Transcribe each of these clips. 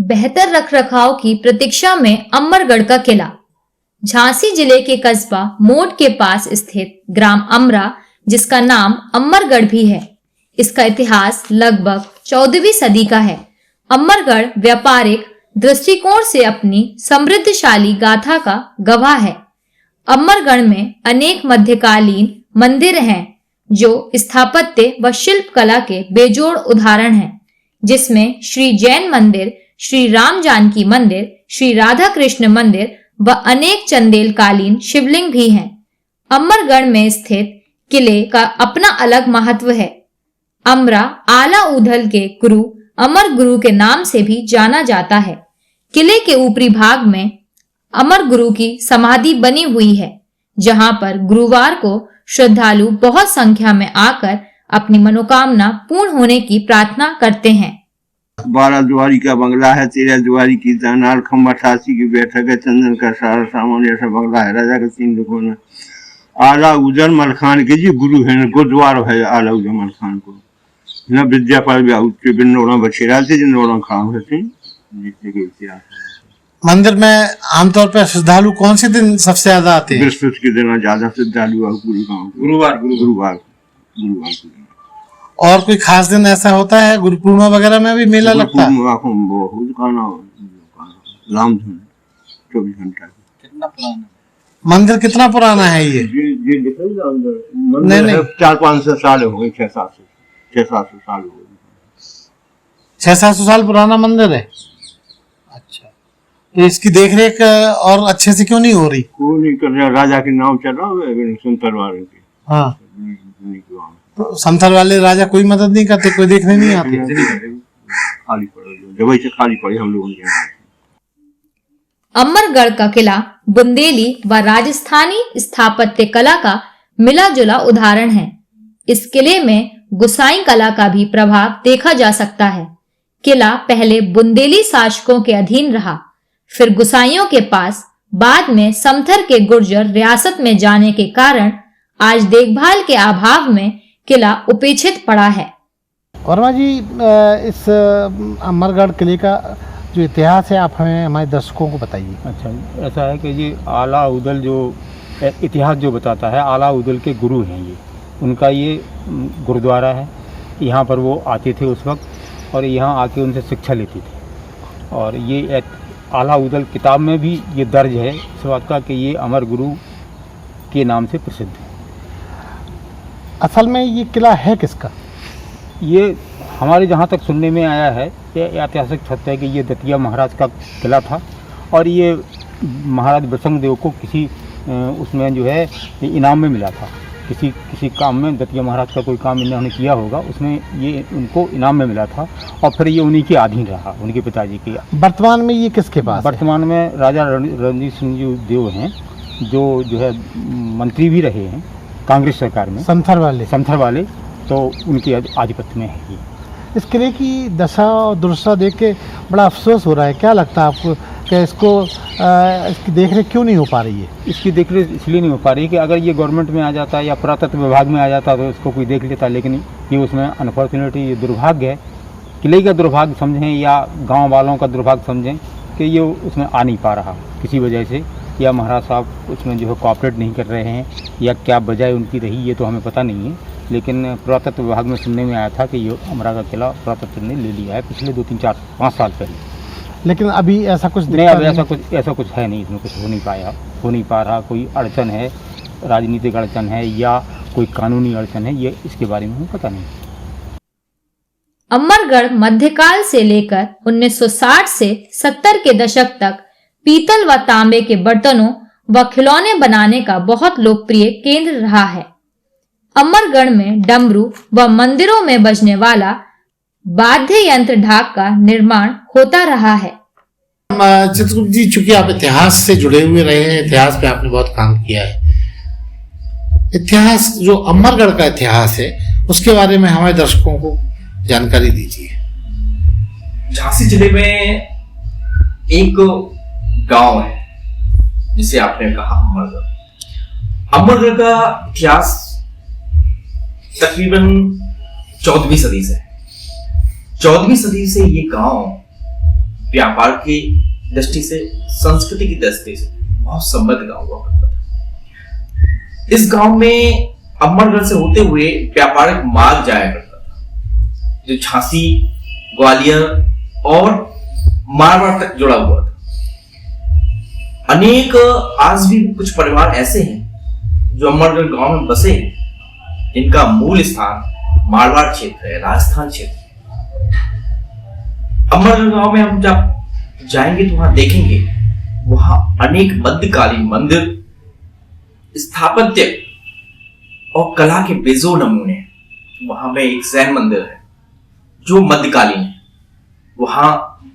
बेहतर रखरखाव की प्रतीक्षा में अमरगढ़ का किला। झांसी जिले के कस्बा मोट के पास स्थित ग्राम अमरा, जिसका नाम अमरगढ़ भी है, इसका इतिहास लगभग 14वीं सदी का है। अमरगढ़ व्यापारिक दृष्टिकोण से अपनी समृद्धशाली गाथा का गवाह है। अमरगढ़ में अनेक मध्यकालीन मंदिर हैं जो स्थापत्य व शिल्प कला के बेजोड़ उदाहरण हैं, जिसमें श्री जैन मंदिर, श्री राम जानकी मंदिर, श्री राधा कृष्ण मंदिर व अनेक चंदेलकालीन शिवलिंग भी हैं। अमरगढ़ में स्थित किले का अपना अलग महत्व है। अमरा आला उधल के गुरु अमर गुरु के नाम से भी जाना जाता है। किले के ऊपरी भाग में अमर गुरु की समाधि बनी हुई है, जहां पर गुरुवार को श्रद्धालु बहुत संख्या में आकर अपनी मनोकामना पूर्ण होने की प्रार्थना करते हैं। 12 द्वारी का बंगला है, 13 द्वारी की दानार, खम्बा 88 की बैठक है, चंदन का सारा सामान ऐसा बंगला है। राजा के 3 दुकान में आला उजर मलखान के जी गुरु है, गुरुद्वार है आला उजर मलखान को न विद्यापाल के बिनोड़ा बछेरा थे जिनोड़ा खाम होते। मंदिर में आमतौर पर श्रद्धालु कौन से दिन सबसे ज्यादा आते हैं? बृहस्पति के दिन ज्यादा श्रद्धालु गुरुवार। और कोई खास दिन ऐसा होता है? गुरु पूर्णिमा वगैरह में भी मेला लगता है? रामधुन 24 घंटा। कितना पुराना मंदिर, कितना पुराना है ये? नहीं 400-500 साल हो गए, 600-700 साल हो गए। 600-700 साल पुराना मंदिर है। अच्छा, तो इसकी देखरेख और अच्छे से क्यों नहीं हो रही? कोई नहीं कर रहा, राजा के नाम चल रहा है संतर वाले के। हाँ, तो संथल वाले राजा कोई मदद नहीं करते, कोई देखने नहीं आते? खाली पड़े, जब से खाली पड़े हम लोगों के। अमरगढ़ का किला बुंदेली व राजस्थानी स्थापत्य कला का मिला जुला उदाहरण है। इस किले में गुसाई कला का भी प्रभाव देखा जा सकता है। किला पहले बुंदेली शासकों के अधीन रहा, फिर गुसाइयों के पास, बाद में समथर के गुर्जर रियासत में जाने के कारण आज देखभाल के अभाव में किला उपेक्षित पड़ा है। वर्मा जी, इस अमरगढ़ किले का जो इतिहास है आप हमें, हमारे दर्शकों को बताइए। अच्छा, ऐसा है कि ये आला उदल जो इतिहास जो बताता है, आला उदल के गुरु हैं ये, उनका ये गुरुद्वारा है। यहाँ पर वो आते थे उस वक्त और यहाँ आके उनसे शिक्षा लेती थी। और ये आला उदल किताब में भी ये दर्ज है इस बात का कि ये अमर गुरु के नाम से प्रसिद्ध है। असल में ये किला है किसका? ये हमारे जहाँ तक सुनने में आया है, ये ऐतिहासिक सत्य है कि ये दतिया महाराज का किला था और ये महाराज बसंग देव को किसी उसमें जो है इनाम में मिला था। किसी काम में दतिया महाराज का कोई काम इन्होंने किया होगा, उसमें ये उनको इनाम में मिला था और फिर ये उन्हीं के अधीन रहा, उनके पिताजी के। वर्तमान में ये किसके पास? वर्तमान में राजा रणजीत सिंह जी देव हैं, जो है मंत्री भी रहे हैं कांग्रेस सरकार में। समथर वाले तो उनके आधिपत्य में है ये। इस किले की दशा और दुर्दशा देख के बड़ा अफसोस हो रहा है। क्या लगता है आपको कि इसकी देखरेख क्यों नहीं हो पा रही है? इसकी देखरेख इसलिए नहीं हो पा रही कि अगर ये गवर्नमेंट में आ जाता या पुरातत्व विभाग में आ जाता तो इसको कोई देख लेता, लेकिन ये उसमें अनफॉर्चुनेटली ये दुर्भाग्य है, किले का दुर्भाग्य समझें या गाँव वालों का दुर्भाग्य समझें कि ये उसमें आ नहीं पा रहा किसी वजह से, या महाराज साहब उसमें जो है कोऑपरेट नहीं कर रहे हैं या क्या वजह उनकी रही ये तो हमें पता नहीं है। लेकिन पुरातत्व विभाग में सुनने में आया था कि ये अमरा का किला पुरातत्व ने ले लिया है पिछले 2-3-4-5 साल पहले। लेकिन अभी ऐसा कुछ नहीं, अब ऐसा कुछ है नहीं, इसमें कुछ हो नहीं पा रहा। कोई अड़चन है, राजनीतिक अड़चन है या कोई कानूनी अड़चन है, ये इसके बारे में हमें पता नहीं। अमरगढ़ मध्यकाल से लेकर 1960 से 70 के दशक तक पीतल व तांबे के बर्तनों व खिलौने बनाने का बहुत लोकप्रिय केंद्र रहा है। अमरगढ़ में डमरू व मंदिरों में बजने वाला वाद्य यंत्र ढाक का निर्माण होता रहा है। चित्रगुप्त जी, चूंकि आप इतिहास से जुड़े हुए रहे हैं, इतिहास पे आपने बहुत काम किया है, इतिहास जो अमरगढ़ का इतिहास है उसके बारे में हमारे दर्शकों को जानकारी दीजिए। झांसी जिले में एक गांव है जिसे आपने कहा अमरगढ़। अमरगढ़ का इतिहास तकरीबन 14वीं सदी से है। 14वीं सदी से ये गांव व्यापार की दृष्टि से, संस्कृति की दृष्टि से बहुत समृद्ध गांव हुआ करता था। इस गांव में अमरगढ़ से होते हुए व्यापारिक मार्ग जाया करता था, जो झांसी, ग्वालियर और मारवाड़ तक जुड़ा हुआ था। अनेक आज भी कुछ परिवार ऐसे हैं जो अमरगढ़ गांव में बसे हैं, जिनका मूल स्थान मारवाड़ क्षेत्र है, राजस्थान क्षेत्र। अमरगढ़ गांव में हम जब जाएंगे तो वहां देखेंगे, वहां अनेक मध्यकालीन मंदिर, स्थापत्य और कला के बेजोड़ नमूने हैं। वहां में एक जैन मंदिर है जो मध्यकालीन है। वहां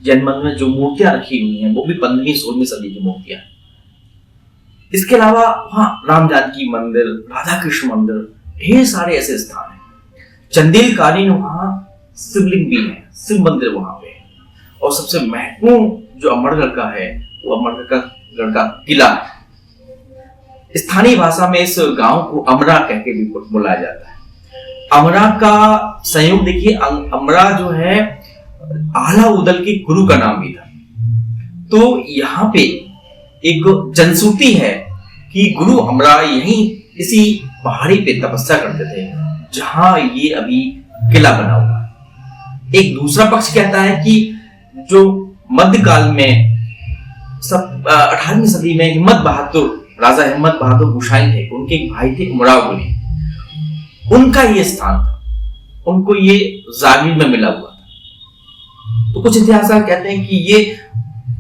जैन मंदिर में जो मूर्तियां रखी हुई हैं वो भी 15वीं 16वीं सदी की मूर्तियां हैं। इसके अलावा वहां राम जानकी मंदिर, राधा कृष्ण मंदिर, ढेर सारे ऐसे स्थान हैं। चंदेलकालीन वहां शिवलिंग भी है, शिव मंदिर वहां पे है। और सबसे महत्वपूर्ण जो अमरगढ़ का है वो अमरगढ़ का किला है। स्थानीय भाषा में इस गांव को अमरा कह के भी बुलाया जाता है। अमरा का संयोग देखिए, अमरा जो है आला उदल के गुरु का नाम भी था। तो यहाँ पे एक जनश्रुति है कि गुरु अमरा यहीं इसी पहाड़ी पे तपस्या करते थे जहां ये अभी किला बना हुआ है। एक दूसरा पक्ष कहता है कि जो मध्यकाल में 18वीं सदी में हिम्मत बहादुर, राजा हिम्मत बहादुर गोसाई थे, उनके एक भाई थे उमराव गुली, उनका ये स्थान था, उनको ये जागीर में मिला हुआ था। तो कुछ इतिहासकार कहते हैं कि ये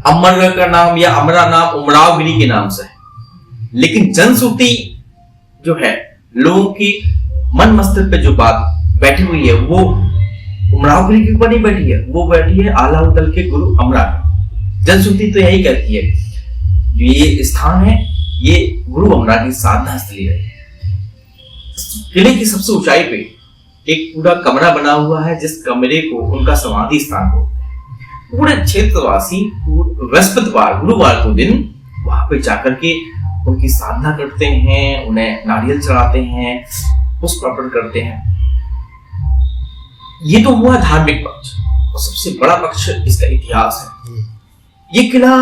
अमरगढ़ का नाम या अमरा नाम उमराव गिरी के नाम से है, लेकिन जनश्रुति जो है, लोगों की मन मस्तिष्क पे जो बात बैठी हुई है वो उमराव गिरी के ऊपर नहीं बैठी है, वो बैठी है आला उदल के गुरु अमरा। जनश्रुति तो यही कहती है जो ये स्थान है ये गुरु अमरा की साधना स्थली है। किले की सबसे ऊंचाई पे एक पूरा कमरा बना हुआ है, जिस कमरे को उनका समाधि स्थान बोलते हैं। पूरे क्षेत्रवासी बृहस्पतिवार, गुरुवार को दिन वहां पे जाकर के उनकी साधना करते हैं, उन्हें नारियल चढ़ाते हैं, पुष्प अर्पण करते हैं। ये तो हुआ धार्मिक पक्ष, और सबसे बड़ा पक्ष इसका इतिहास है। ये किला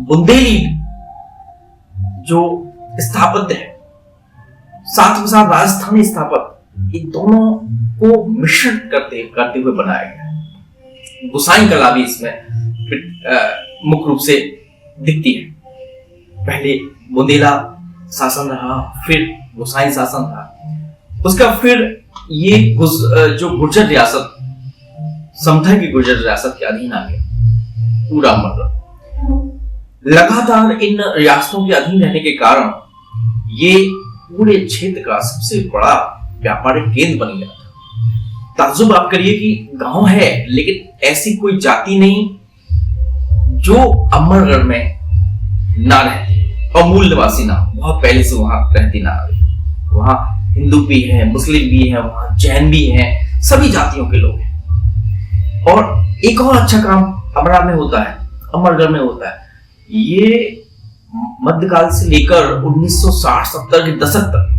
बुंदेली जो स्थापत्य है, साथ में साथ राजस्थानी स्थापत्य, इन दोनों को मिश्रण करते हुए बनाया गया है। गुसाई कला भी इसमें मुख्य रूप से दिखती है। पहले बुंदेला शासन रहा, फिर गुसाई शासन था, उसका फिर ये जो गुर्जर रियासत, समथा की गुर्जर रियासत के अधीन आ गया पूरा अमरगढ़। लगातार इन रियासतों के अधीन रहने के कारण ये पूरे क्षेत्र का सबसे बड़ा व्यापारिक केंद्र बन गया था। ताज्जुब आप करिए कि गांव है लेकिन ऐसी कोई जाति नहीं जो अमरगढ़ में ना रहती और मूल निवासी ना, बहुत पहले से वहां रहती ना रही। वहां हिंदू भी है, मुस्लिम भी है, वहां जैन भी है, सभी जातियों के लोग हैं। और एक और अच्छा काम अमरा में होता है, अमरगढ़ में होता है। ये मध्यकाल से लेकर 1960-70 के दशक तक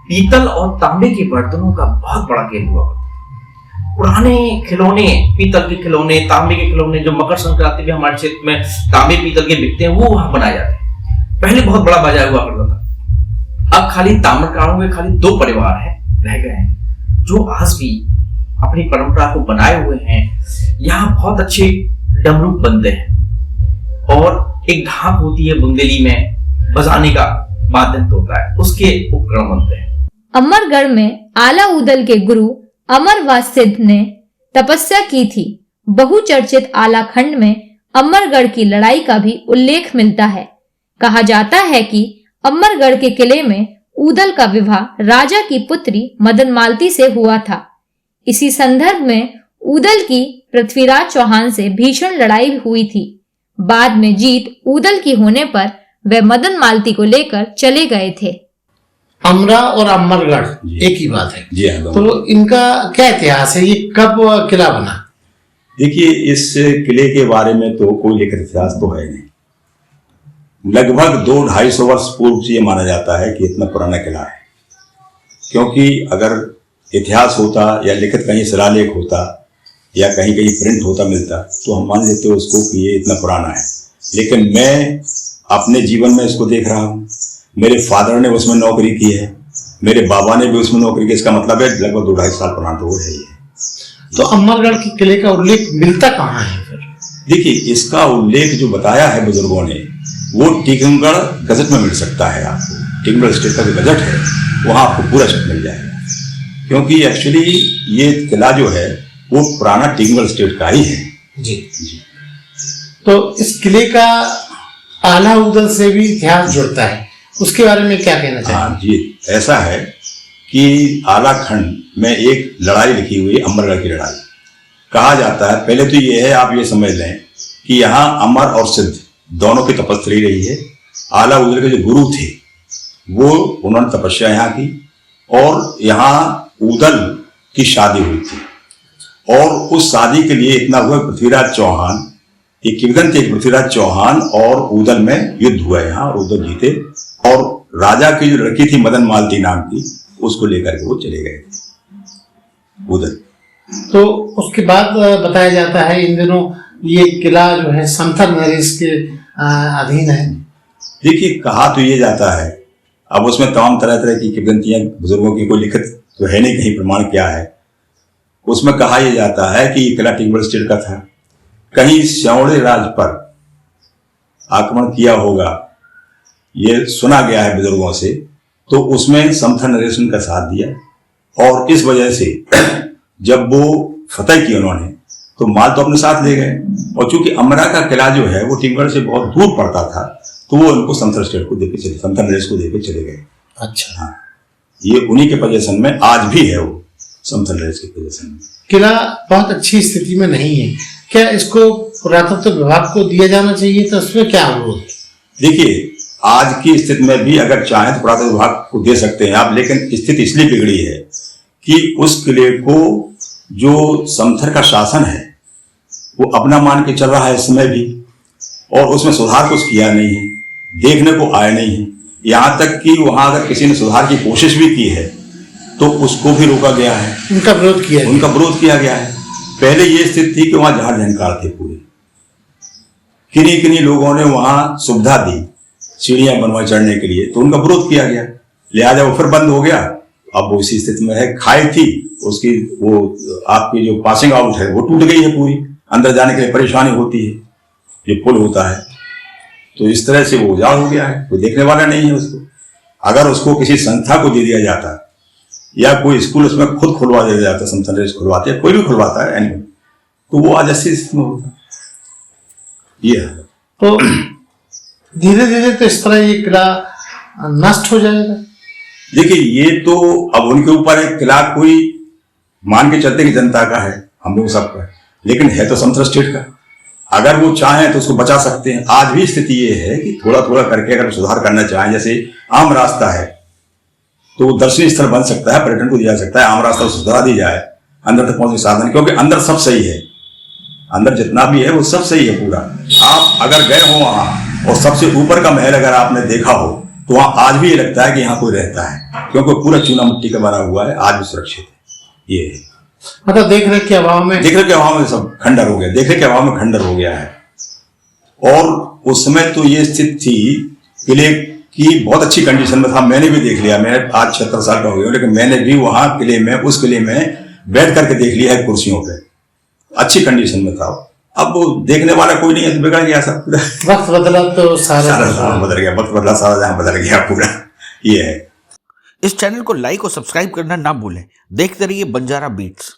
पीतल और तांबे के बर्तनों का बहुत बड़ा केंद्र हुआ करता था। पुराने खिलौने, पीतल के खिलौने, तांबे के खिलौने, जो मकर संक्रांति में हमारे क्षेत्र में तांबे पीतल के बिकते हैं, वो वहां बनाए जाते हैं। पहले बहुत बड़ा बाजार हुआ करता था। अब खाली ताम्रकारों में खाली 2 परिवार हैं, रह गए हैं, जो आज भी अपनी परंपरा को बनाए हुए हैं। यहाँ बहुत अच्छे डमरू बनते हैं और एक ढाक होती है बुंदेली में, बजाने का वाद्य होता है, उसके उपकरण बनते हैं। अमरगढ़ में आला उदल के गुरु अमरवा सिद्ध ने तपस्या की थी। बहुचर्चित आला खंड में अमरगढ़ की लड़ाई का भी उल्लेख मिलता है। कहा जाता है कि अमरगढ़ के किले में उदल का विवाह राजा की पुत्री मदन मालती से हुआ था। इसी संदर्भ में उदल की पृथ्वीराज चौहान से भीषण लड़ाई हुई थी। बाद में जीत उदल की होने पर वे मदन मालती को लेकर चले गए थे। अमरा और अमरगढ़ एक ही बात है जी हाँ। तो इनका क्या इतिहास है, ये कब किला बना? देखिए, इस किले के बारे में तो कोई लिखित इतिहास तो है नहीं। लगभग 200-250 वर्ष पूर्व से ये माना जाता है कि इतना पुराना किला है, क्योंकि अगर इतिहास होता या लिखित कहीं शिलालेख होता या कहीं कहीं प्रिंट होता मिलता तो हम मान लेते उसको कि ये इतना पुराना है, लेकिन मैं अपने जीवन में इसको देख रहा हूँ। मेरे फादर ने उसमें नौकरी की है, मेरे बाबा ने भी उसमें नौकरी की, इसका मतलब है लगभग 2-2.5 साल पुराना तो वो है ही है। तो अमरगढ़ के किले का उल्लेख मिलता कहाँ है फिर? देखिए, इसका उल्लेख जो बताया है बुजुर्गों ने वो टीकमगढ़ गजट में मिल सकता है। आपको टीकमगढ़ स्टेट का जो गजट है वहाँ आपको पूरा शब्द मिल जाएगा, क्योंकि एक्चुअली ये किला जो है वो पुराना टीकमगढ़ स्टेट का ही है। जी। तो इस किले का आला उदल से भी इतिहास जुड़ता है, उसके बारे में क्या कहना चाहिए? हाँ जी, ऐसा है कि आला खंड में एक लड़ाई लिखी हुई है, अमरगढ़ की लड़ाई कहा जाता है। पहले तो ये है, आप ये समझ लें कि यहाँ अमर और सिद्ध दोनों की तपस्या रही है। आला उदल के जो गुरु थे वो उन्होंने तपस्या यहाँ की और यहाँ उदल की शादी हुई थी, और उस शादी के लिए इतना हुआ पृथ्वीराज चौहान, एक किंवदंती है, पृथ्वीराज चौहान और उदल में युद्ध हुआ यहाँ और उदल जीते, और राजा की जो लड़की थी मदन मालती नाम की, उसको लेकर के वो चले गए थे उदल। तो उसके बाद बताया जाता है इन दिनों ये किला जो है समथर नरेश के अधीन है। देखिए, कहा तो ये जाता है, अब उसमें तमाम तरह तरह की किंवदंतियां बुजुर्गों की कोई लिखित तो है नहीं, कहीं प्रमाण क्या है। उसमें कहा यह जाता है कि ये किला टीकमगढ़ स्टेट का था, कहीं स्यावड़े राज पर आक्रमण किया होगा, ये सुना गया है बुजुर्गों से, तो उसमें समथर नरेश का साथ दिया, और इस वजह से जब वो फतेह की उन्होंने तो माल तो अपने साथ ले गए, और चूंकि अमरा का किला जो है वो टीकमगढ़ से बहुत दूर पड़ता था तो वो उनको समथर स्टेट को देके चले, समथर नरेश को देके चले गए। अच्छा। हाँ, ये उन्हीं के पोजीशन में आज भी है, वो समथर नरेश के पोजीशन में। किला बहुत अच्छी स्थिति में नहीं है, क्या इसको पुरातत्व विभाग को दिया जाना चाहिए? तो उसमें क्या अनुरोध? देखिए, आज की स्थिति में भी अगर चाहें तो पुरातत्व विभाग को दे सकते हैं आप, लेकिन स्थिति इसलिए बिगड़ी है कि उस किले को जो समथर का शासन है वो अपना मान के चल रहा है इस समय भी, और उसमें सुधार कुछ किया नहीं है, देखने को आए नहीं है। यहाँ तक कि वहां अगर किसी ने सुधार की कोशिश भी की है तो उसको भी रोका गया है, उनका विरोध किया गया है। पहले ये स्थिति थी कि वहां झाड़ झंकार थे पूरे, किन्हीं लोगों ने वहां सुविधा दी सीढ़ियां बनवाई चढ़ने के लिए, तो उनका विरोध किया गया, लिहाजा वो फिर बंद हो गया। अब वो इसी स्थिति में है। खाई थी उसकी, वो आपकी जो पासिंग आउट है वो टूट गई है पूरी, अंदर जाने के लिए परेशानी होती है, जो पुल होता है, तो इस तरह से वो उजाड़ हो गया है, कोई देखने वाला नहीं है उसको। अगर उसको किसी संस्था को दे दिया जाता या कोई स्कूल उसमें खुद खुलवा दिया जाता, समथर नरेश खुलवाते हैं, कोई भी खुलवाता है एनिमल, तो वो आज ऐसी स्थिति में होता। ये है। तो धीरे धीरे तो इस तरह ये किला नष्ट हो जाएगा। देखिए, ये तो अब उनके ऊपर है, किला कोई मान के चलते कि जनता का है, हम लोग सबका है, लेकिन है तो समथर स्टेट का। अगर वो चाहें तो उसको बचा सकते हैं। आज भी स्थिति ये है कि थोड़ा थोड़ा करके अगर सुधार करना चाहें, जैसे आम रास्ता है तो वो दर्शनीय स्थल बन सकता है, पर्यटन को दिया जा सकता है, आम रास्ता सुधार दी जाए, अंदर तक पहुंचने साधन, क्योंकि अंदर सब सही है, अंदर जितना भी है वो सब सही है पूरा। आप अगर गए हो वहां और सबसे ऊपर का महल अगर आपने देखा हो तो वहां आज भी ये लगता है कि यहाँ कोई रहता है, क्योंकि पूरा चूना मिट्टी का बना हुआ है, आज भी सुरक्षित है। ये है, मतलब देख रेख के अभाव में सब खंडर हो गया, देख रेख के अभाव में खंडर हो गया है। और उस समय तो ये स्थिति थी, किले की बहुत अच्छी कंडीशन में था, मैंने भी देख लिया, मैं आज 76 साल का हो गया, लेकिन मैंने भी वहां किले में, उस किले में बैठ करके देख लिया है, कुर्सियों पे अच्छी कंडीशन में था। अब वो देखने वाला कोई नहीं है तो बिगड़ गया सब। वक्त बदला तो सारा बदल गया, वक्त बदला सारा जहां बदल गया पूरा। ये है। इस चैनल को लाइक और सब्सक्राइब करना ना भूलें। देखते रहिए बंजारा बीट्स।